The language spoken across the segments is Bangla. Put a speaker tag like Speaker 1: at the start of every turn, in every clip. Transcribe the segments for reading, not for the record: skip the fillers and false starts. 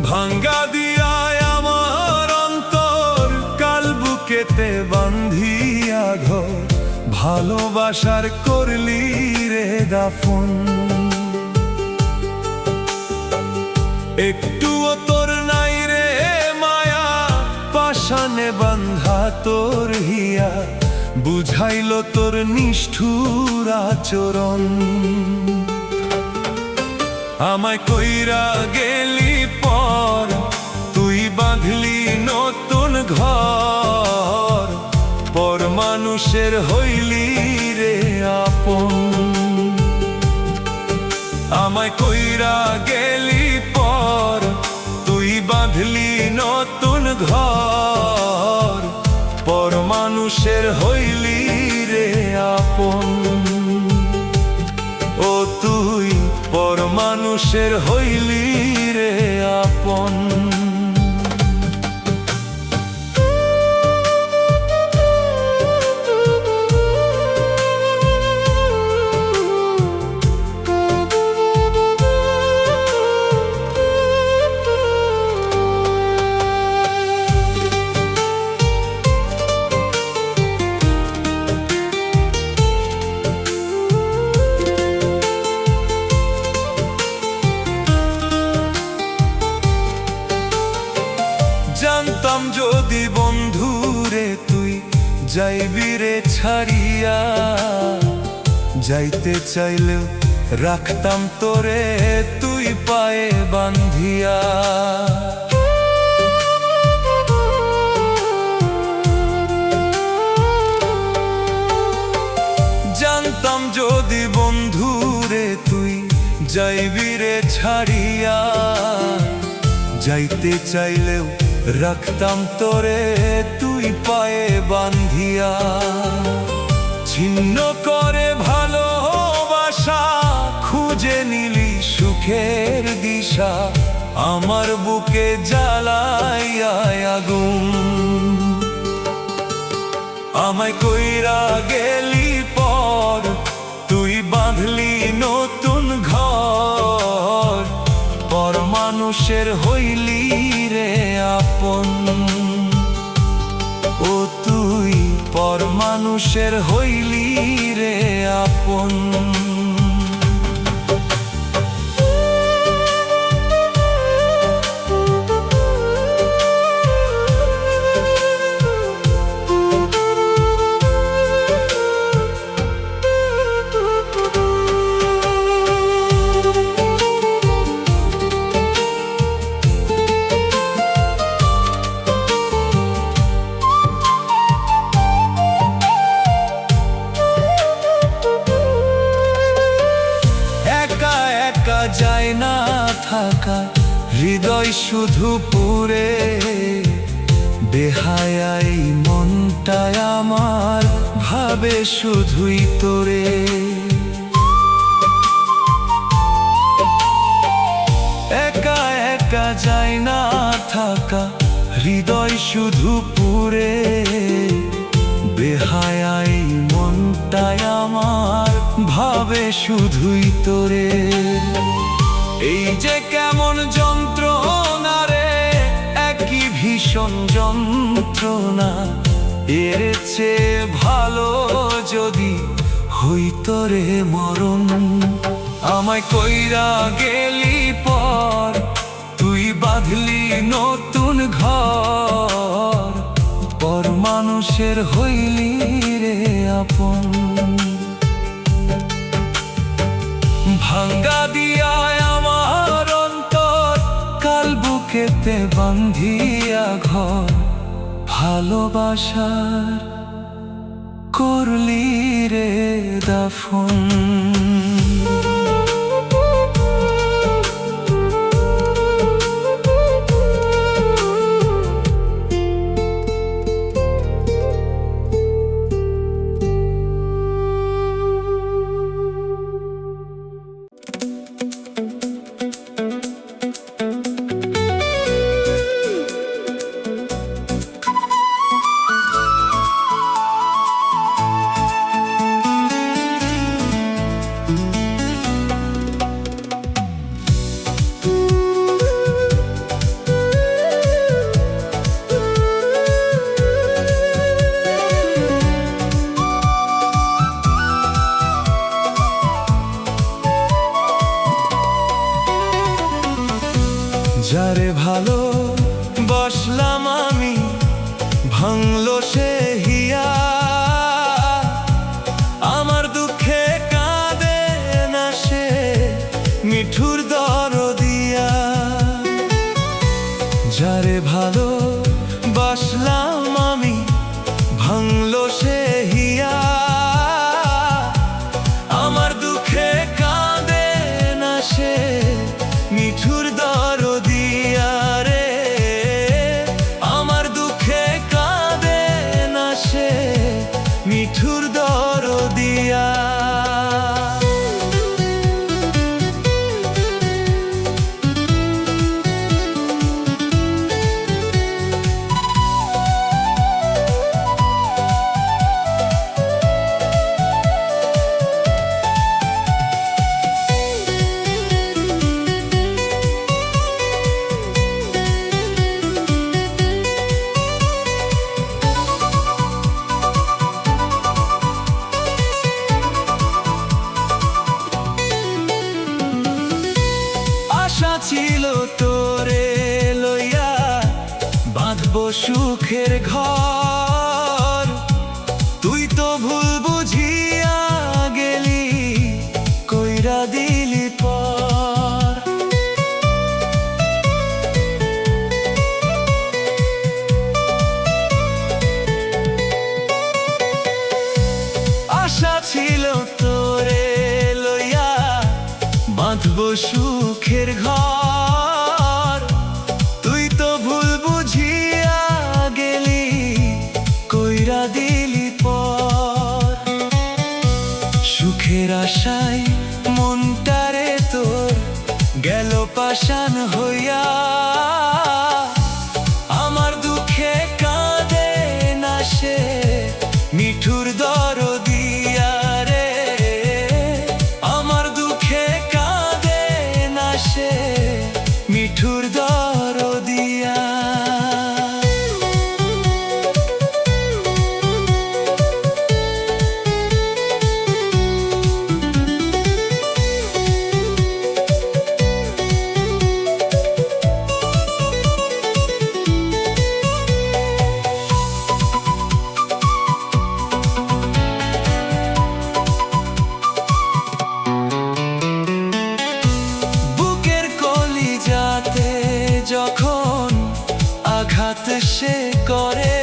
Speaker 1: ভাঙ্গা দিয়ায় আমার অন্তর, কাল বুকেতে বান্ধিয়া ঘর, ভালোবাসার করলি রে দাফন। একটুও তোর নাই রে মায়া, পাশানে বান্ধা তোর হিয়া, বুঝাইল তোর নিষ্ঠুর আচরণ। আমায় কইরা গেলি পর, তুই বাঁধলি নতুন ঘর, পর মানুষের হইলি রে আপন। আমায় কইরা গেলি পর, তুই বাঁধলি নতুন ঘর, পর মানুষের হইলি রে আপন। ও তুই পর মানুষের হইলি রে আপন। জানতাম যদি বন্ধুরে তুই যাইবি রে ছাড়িয়া, যাইতে চাইলেও রাখতাম তোরে তুই পায়ে বান্ধিয়া। জানতাম যদি বন্ধুরে তুই যাইবি রে ছাড়িয়া, যাইতে চাইলেও রাখতাম তোরে তুই পায়ে বান্ধিয়া। ছিন্ন করে ভালোবাসা, খুঁজে নিলি সুখের দিশা, আমার বুকে জ্বালাইয়া আগুন। আমায় কইরা গেলি পর, তুই বাঁধলি নতুন ঘর, পর মানুষের হইলি রে আপন। ও তুই পর মানুষের হইলি রে আপন। যায় না থাকা হৃদয় শুধু পুরে, বেহায়াই মনটায় আমার ভাবে শুধুই তোরে। একা একা যায় না থাকা হৃদয় শুধু পুরে, বেহায়াই মনটায় আমার ভাবে শুধুই তোরে। এই যে কেমন যন্ত্রণা রে, একই ভীষণ যন্ত্রণা, এর চেয়ে ভালো যদি হইতো রে মরণ। আমায় কইরা গেলি পর, তুই বাঁধলি নতুন ঘর, পর মানুষের হইলি রে আপন। ভাঙ্গা দিয়ায় আমার অন্তর, কাল বুকেতে বান্ধিয়া ঘর, ভালোবাসার করলি রে দাফন। যারে ভালো বাসলাম আমি ভাঙলো সে হিয়া, আমার দুঃখে কাঁদে না সে মিঠুর দরদিয়া। যারে ভালো বাসলাম আমি ভাঙলো সে হিয়া, আমার দুঃখে কাঁদে না সে মিঠুর দরদিয়া রে, আমার দুঃখে কাঁদে না সে মিঠুর দরদিয়া। আশা ছিল তোরে লইয়া বাঁধবো সুখের ঘর, তুই তো ভুল বুঝিয়া গেলি কইরা দিলি পর। আশা ছিল তোরে লইয়া বাঁধবো সুখের ঘর, তুই তো ভুল বুঝিয়া গেলি কইরা দিলি পর। সুখের আশায় মনটারে তোর গেল পাষাণ হইয়া, আমার দুঃখে কাঁদে না সে মিঠুর দরদিয়া রে, আমার দুঃখে কাঁদে না সে মিঠুর দরদিয়া। বুকের কলিজাতে যখন আঘাত সে করে,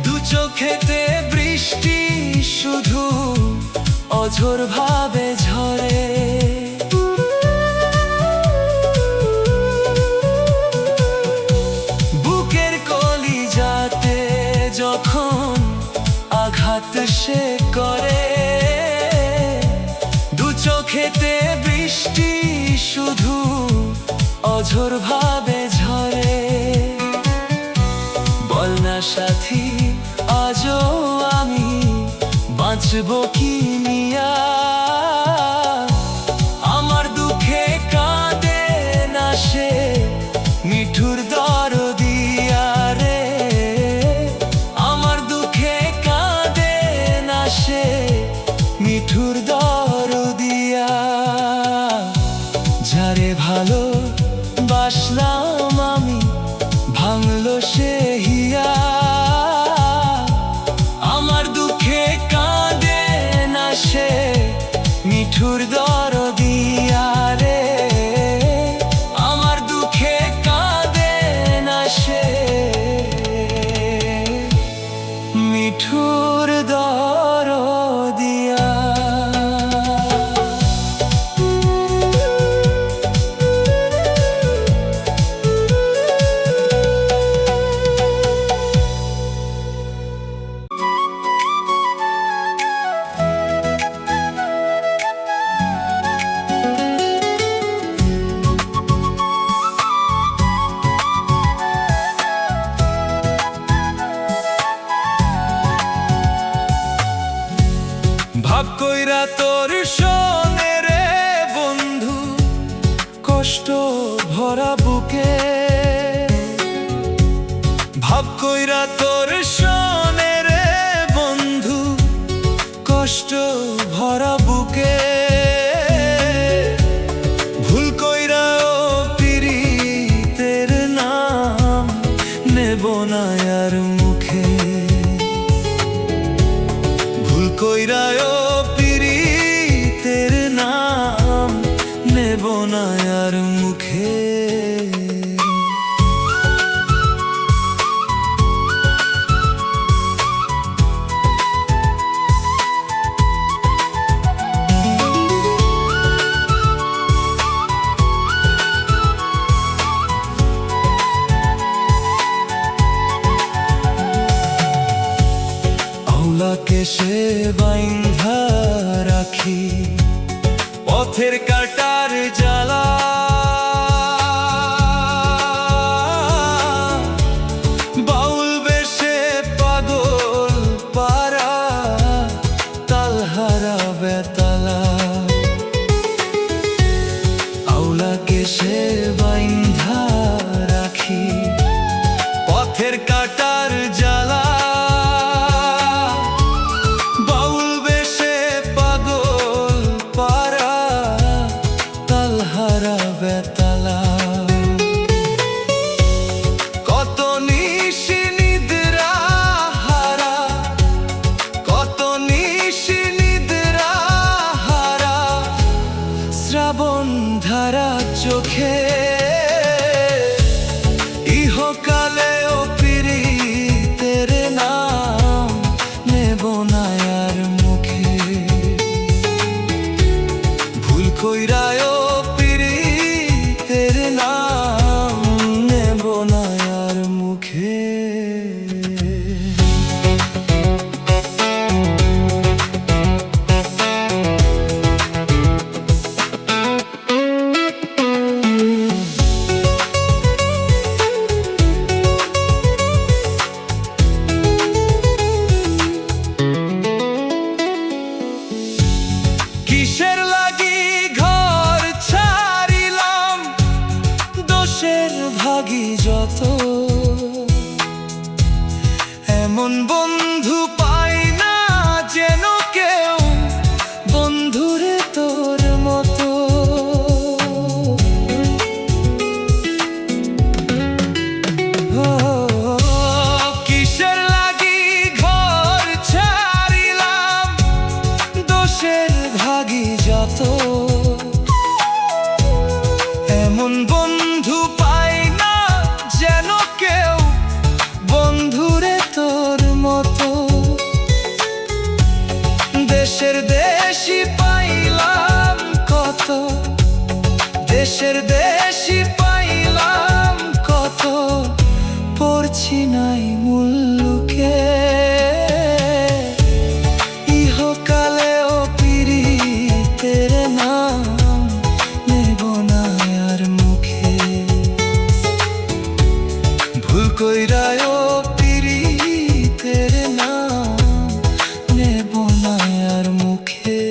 Speaker 1: দু চোখেতে বৃষ্টি শুধু অঝোর ভাবে ঝরে। বুকের কলিজাতে যখন আঘাত সে করে, দু চোখেতে বৃষ্টি শুধু অঝোর ভাবে ঝরে। বল না সাথী আজও আমি বাঁচব কি নিয়া, আমার দুঃখে কাঁদে না সে মিঠুর দরদিয়া রে, আমার দুঃখে কাঁদে না সে মিঠুর দরদিয়া। যারে ভালো বাসলাম আমি ভাঙলো সে হিয়া, আমার দুঃখে কাঁদে না সে মিঠুর দরদিয়া রে, আমার দুঃখে কাঁদে না সে মিঠুর দরদিয়া। ভাব কইরা তোর সনে রে বন্ধু কষ্ট ভরা বুকে, ভাব কইরা তোর সনে রে বন্ধু কষ্ট ভরা বুকে, ভুল কইরা ও কইরায় পীড়িতের নাম নেব না আর মুখে। আওলাকে সে বাইন্ধা রাখি পথের কাটার জ্বালা, বাউল বেশে পাগল পারা তালহারা বেতালা। আওলাকে সে বাইন্ধা রাখি পথের কাটার জ্বালা, বেতালা। কত নিশি নিদ্রা হারা, কত নিশি নিদ্রা হারা শ্রাবণ ধারা চোখে। ইহকালেও পীড়িতের নাম নেব না আর মুখে। ভুল কইরায় নাম নেব না আর মুখে। কিসের লাগি ঘর ছাড়িলাম, দোষের ভাগী যত। এমন বন্ধু পাই না যেন কেউ, বন্ধুরে তোর মতো। কিসের লাগি ঘর ছাড়িলাম, দোষের ভাগী যত। এমন বন্ধু পাই না যেন কেউ, বন্ধুরে তোর মতো। দেশের দেশি পাইলাম কত, দেশের দেশি পাইলাম কত, পড়ছি নাই মুল্লুকে। ইহকালেও পীড়িতের নাম নেব না আর মুখে। ভুল কইরায় পীড়িতের নাম নেব না আর মুখে।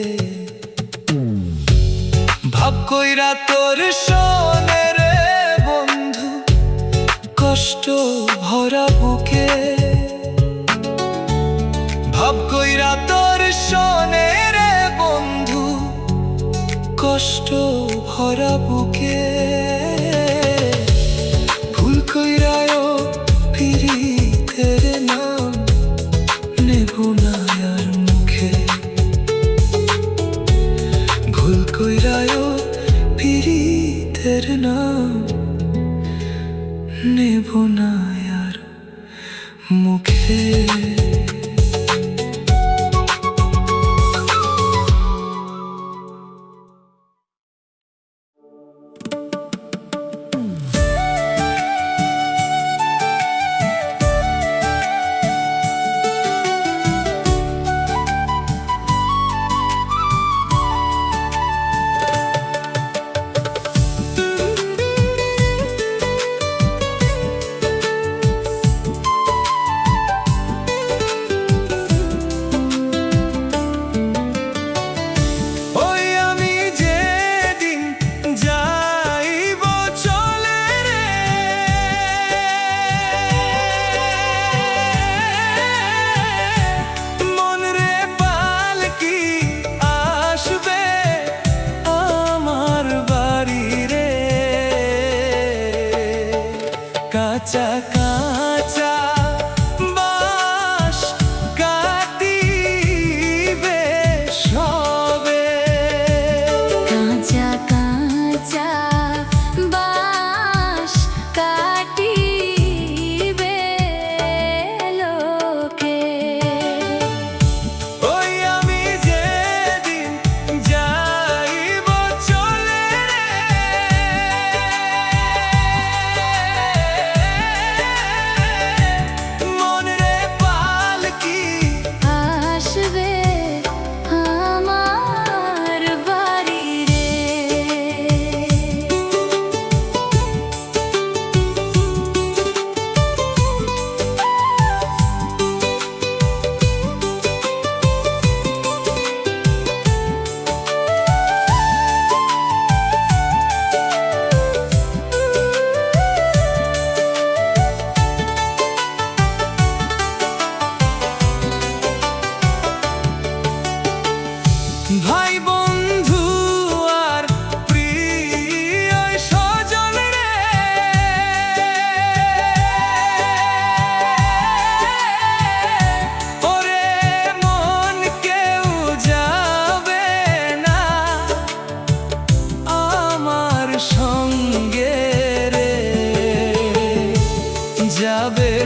Speaker 1: ভাব কইরা তোর শোনে রে বন্ধু, কষ্ট ভরা বুকে। ভাব কইরা তোর শোনে রে বন্ধু, কষ্ট ভরা বুকে। ভুল কইরায় পীড়িতের নাম নেব না আর মুখে। ভুল কইরায় পীড়িতের নাম নেব না আর মুখে। কাঁচা কাঁচা বাঁশ কাটিবে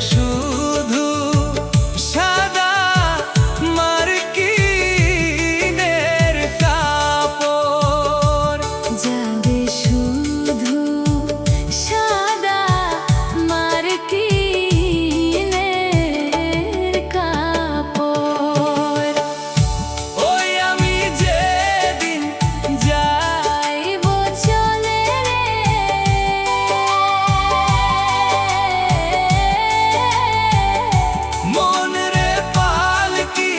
Speaker 1: শুধু সাদা মার্কিনের কাপড়,
Speaker 2: যাবে শুধু সাদা মার্কিনের কাপড়।
Speaker 1: ওই আমি যেদিন
Speaker 2: যাইব চলে রে,
Speaker 1: মন রে পালকি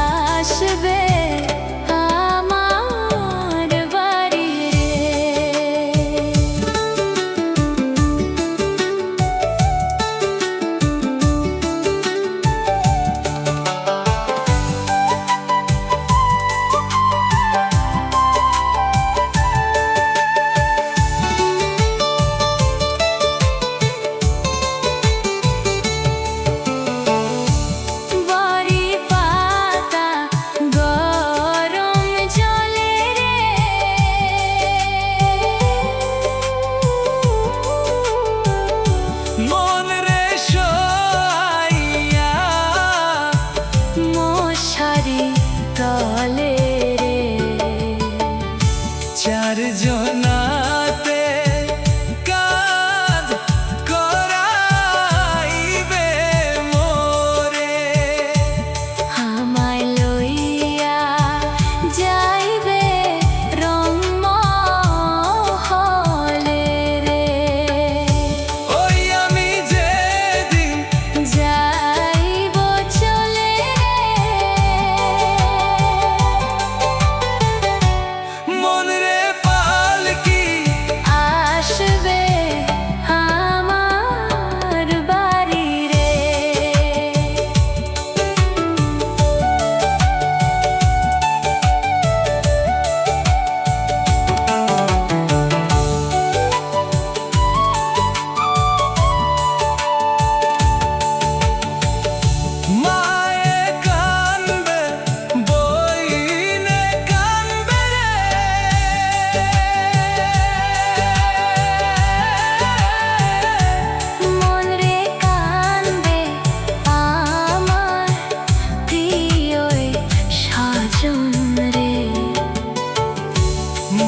Speaker 2: আসবে আমার বাড়ি বড়ি পাতা গরম জলে রে,
Speaker 1: মন রে শোয়াইয়া
Speaker 2: মশারি তলে রে,
Speaker 1: চারজনাতে কাঁধ করাইবে মোরে,
Speaker 2: আমায় লইয়া যাইবে রংমহলে রে।
Speaker 1: ওই আমি যেদিন
Speaker 2: যাইব চলে
Speaker 1: মন রে পালকি
Speaker 2: আসবে আমার বাড়ি রে।
Speaker 1: মায়ে কানবে বইনে কানবে
Speaker 2: মন রে কান্দে আমার প্রিয় সাজন রে,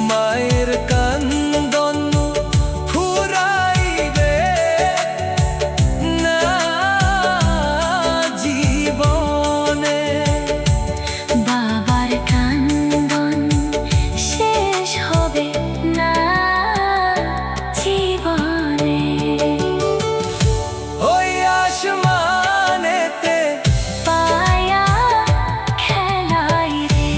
Speaker 1: মায়ের কান্দন ফুরাইবে না জীবনে,
Speaker 2: বাবার কান্দন শেষ হবে না জীবনে।
Speaker 1: ওই আসমানেতে
Speaker 2: পায়া খেলাই রে,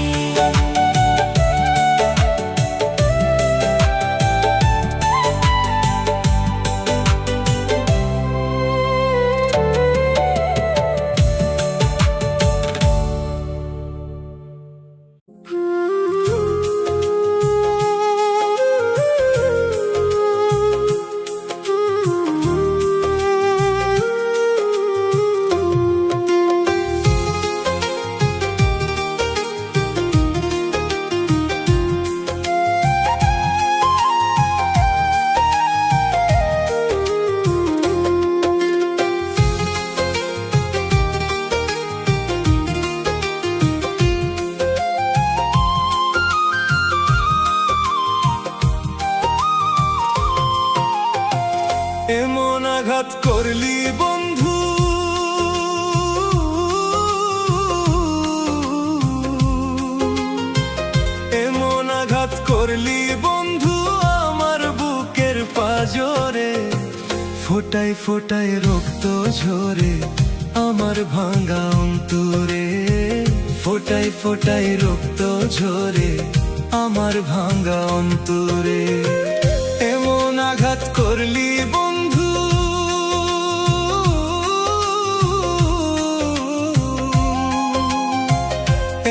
Speaker 1: এমন আঘাত করলি বন্ধু, এমন আঘাত করলি বন্ধু আমার বুকের পাজরে, ফোটায় ফোটায় রক্ত ঝরে আমার ভাঙা অন্তরে, ফোটায় ফোটায় রক্ত ঝরে আমার ভাঙা অন্তরে। এমন আঘাত করলি বন্ধু,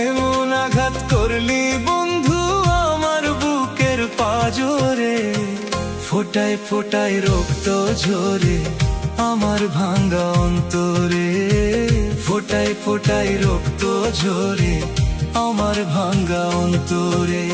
Speaker 1: এমন আঘাত করলি বন্ধু আমার বুকের পাজরে, ফোটায় ফোটায় রক্ত ঝরে আমার ভাঙা অন্তরে, ফোটায় ফোটায় রক্ত ঝরে আমার ভাঙা অন্তরে।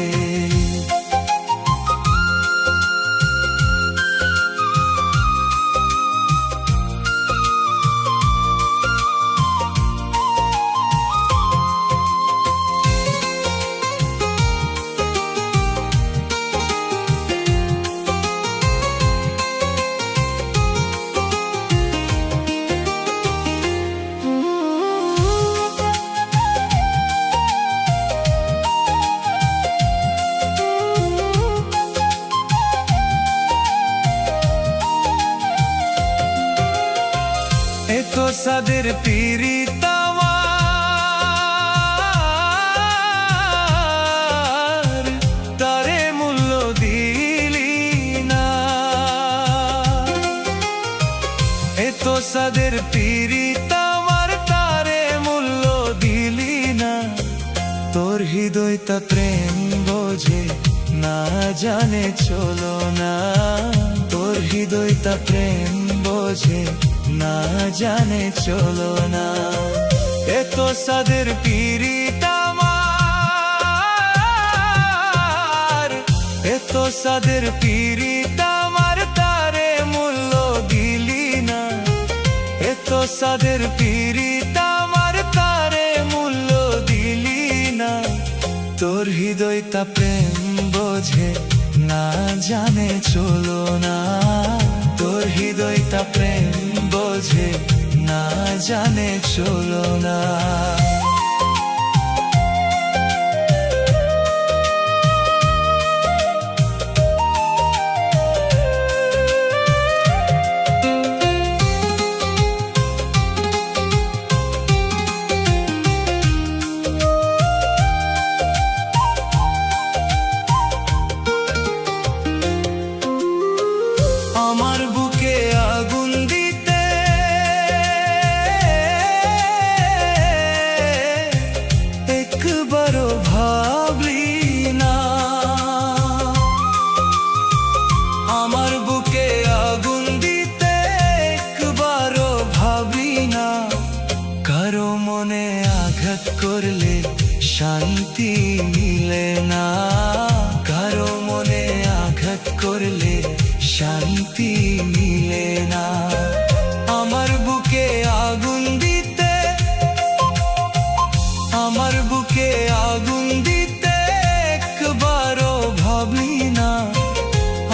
Speaker 1: এত সাদের পীড়িত আমার, তারে মূল্য দিলি না। এত সাদের পীড়িত আমার, তারে মূল্য দিলি না। তোর হৃদয়টা প্রেম বোঝে না, জানে চলো না। তোর হৃদয়টা প্রেম বোঝে না, জানে চলো না। এত সাদের পীড়িত আমার, এত সাদের পীড়িত আমার, তারে মূল্য দিলি না। এত সাদের পীড়িত আমার, তারে মূল্য দিলি না। তোর হৃদয়টা প্রেম বোঝে না, জানে চলো না। তোর হৃদয়টা প্রেম বোঝে না, জানে চলো না। আমার বুকে আগুন দিতে একবারও ভাবলি না। আমার বুকে আগুন দিতে একবারও ভাবলি না। কারো মনে আঘাত করলে শান্তি মিলে না। কারো মনে আঘাত করলে শান্তি মিলে না। আমার বুকে আগুন দিতে, আমার বুকে আগুন দিতে একবারও ভাবলি না।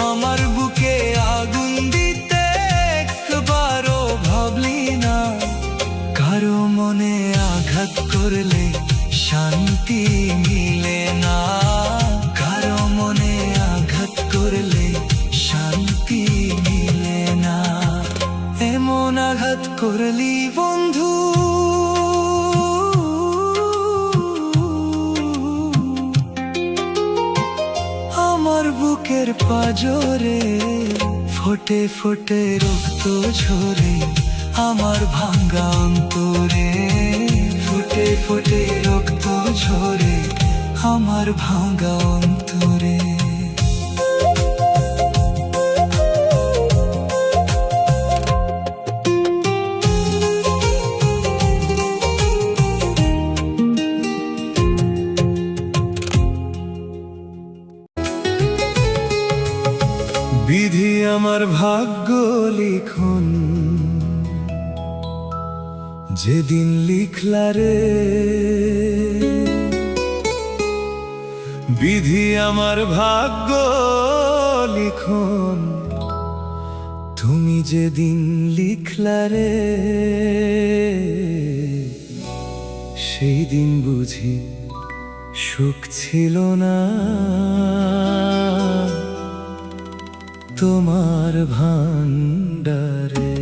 Speaker 1: আমার বুকে আগুন দিতে একবারও ভাবলি না। কারো মনে আঘাত করলে শান্তি মিলে না। কারো মনে আঘাত করলে শান্তি মিলে না। এমন আঘাত করলি বন্ধু, আমার বুকের পাজরে ফোটে ফোটে রক্ত ঝরে। আমার ভাঙ্গা অন্তরে ফোটে ফোটে রক্ত ঝরে। আমার ভাঙ্গা অন্তরে। বিধি আমার ভাগ্য লিখন, যেদিন লিখলা রে। বিধি আমার ভাগ্য লিখন, তুমি যেদিন লিখলা রে। সেই দিন বুঝি সুখ ছিল না তোমার ভান্ডারে।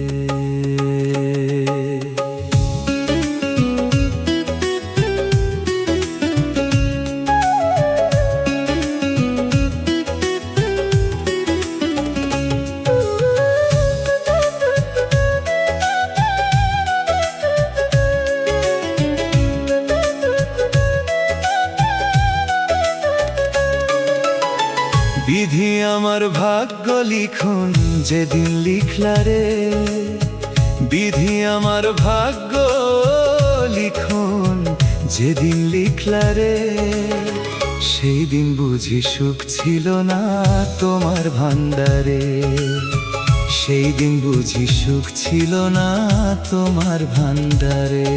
Speaker 1: বিধি আমার ভাগ্য লিখন, যেদিন লিখলা রে। বিধি আমার ভাগ্য লিখন, যেদিন লিখলা রে। সেই দিন বুঝি সুখ ছিল না তোমার ভান্ডারে। সেই দিন বুঝি সুখ ছিল না তোমার ভান্ডারে।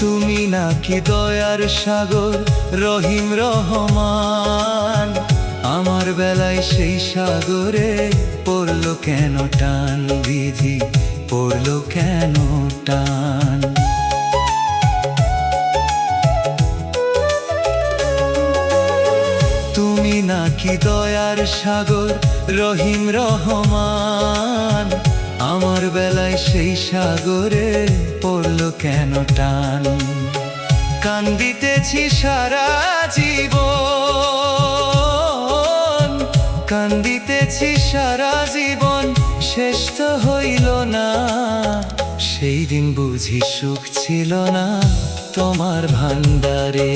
Speaker 1: তুমি নাকি দয়া দয়ার সাগর রহিম রহমান, আমার বেলায় সেই সাগরে পড়লো কেন টান, বিধি পড়লো কেন টান। তুমি নাকি দয়ার সাগর রহিম রহমান, আমার বেলায় সেই সাগরে পড়লো কেন টান। কান্দিতেছি সারা জীবন, কান্দিতেছি সারা জীবন, শেষ তো হইল না। সেই দিন বুঝি সুখ ছিল না তোমার ভান্ডারে।